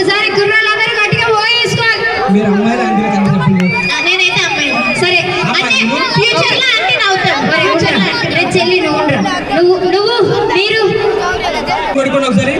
ఒక్కసారి కుర్రాళ్ళందరూ గట్టిగా ఓయేసుకోవాలి. మీరు అమ్మాయిలు అందుకే చెప్పండి. నేనైతే అమ్మాయి. సరే అంటే ఫ్యూచర్ లో అంటే అవుతాను. ఫ్యూచర్ లో చెల్లి నువ్వు నువ్వు మీరు కొడుకోండి ఒకసారి.